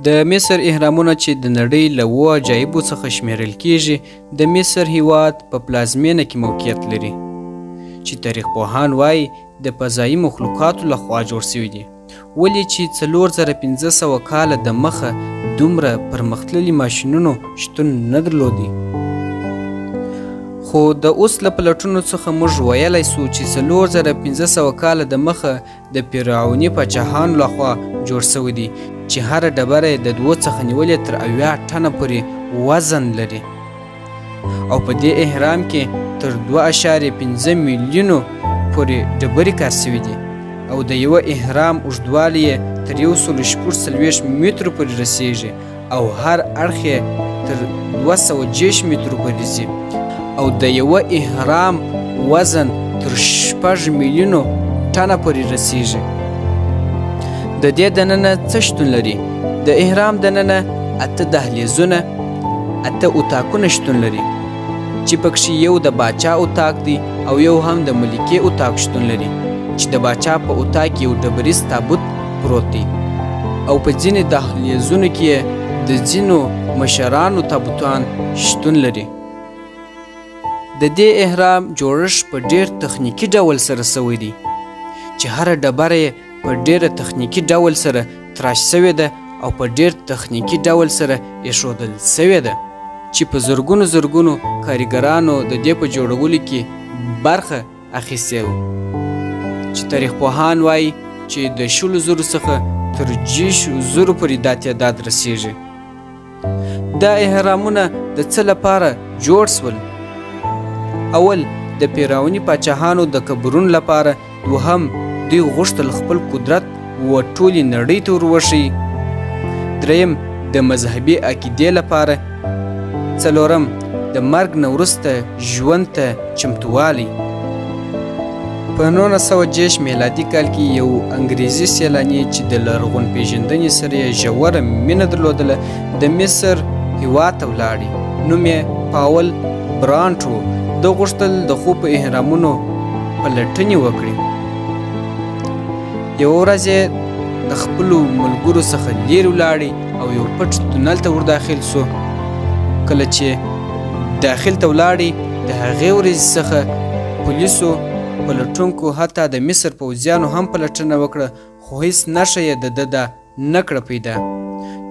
د مصر اهرامونه چې د نړۍ له 7 عجایبو څخه شمیرل کیږي د مصر هیواد په پلازمینه کې موقعیت لري چې تاریخ پوهان وایي د فضایي مخلوقاتو لخوا جوړ شوي دي ولې چې 4500 کاله د مخه دومره پرمختللي ماشینونو شتون نه درلودي خو د اوس له پلټنو څخه موږ ویلی سو چې 4500 کاله د مخه د فرعوني پاچاهانو لخوا جوړ شوی دی چې هره ډبره یې د 2 څخه نیولې تر 80 ټنه پورې وزن لري او په دې اهرام کې تر 2.5 میلیونو پورې ډبرې کار شوي دي او د یوه اهرام اوږدوالی یې تر 140 مترو پورې رسیږي او هر اړخ یې تر 210 مترو پورې ځي او د یوه اهرام وزن تر 6 میلیونو ټنه پورې رسیږي د دې دننه څه شتون لري د اهرام دننه 8 دهلیزونه 8 اتاقونه شتون لري چې پکښې یو د باچا اتاق دی او یو هم د ملکې اتاق شتون لري چې د باچا په اتاق یو ډبریز تابوت پروت دی او په ځینې دهلیزونو کې د ځینو مشرانو تابوتان شتون لري د دې اهرام جوړښت په ډیر تخنیکي ډول سره سوی دی چې هره ډبره یې په ډیره تخنیکي ډول سره تراش سوې ده او په ډیر تخنیکي ډول سره ایښودل سوې ده چې په زرګونو کاریګرانو د دې په جوړولو کې برخه اخیستې وه چې تاریخ پوهان وایي چې د 100,000 څخه تر 10,000 پورې دا تعداد رسیږي دا اهرامونه د څه لپاره جوړ سول اول د فرعوني پاچاهانو د قبرونو لپاره دوهم دوی غوښتل خپل قدرت و ټولې نړۍ ته ور وښیي دریم د مذهبي عقیدې لپاره څلورم د مرګ نه وروسته ژوند ته چمتووالی په 1910 میلادي کال کې یو انګریزي سیلاني چې د لرغون پیژندنې سره یې ژوره مینه درلودله د مصر هیواد ته ولاړی نوم یې پاول برانټ و ده غوښتل د خوب په اهرامونو پلټنې وکړي یوه ورځ یې د خپلو ملګرو څخه لرې ولاړې او یو پټ تونل ته ور داخل سو کله چې داخل ته ولاړې د هغې ورځې څخه پولیسو پلټونکو حتی د مصر پوځیانو هم پلټنه وکړه خو هیڅ نښه یې د ده نه کړه پیدا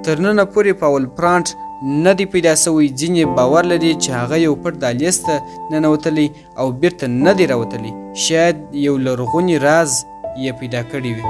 تر ننه پورې پاول برانټ نه دی پیدا سوی ځینې باور لري چې هغه یو پټ دهلیز ته ننوتلی او بیرته نه دی راوتلی شاید یو لرغونی راز یې پیدا کړی وي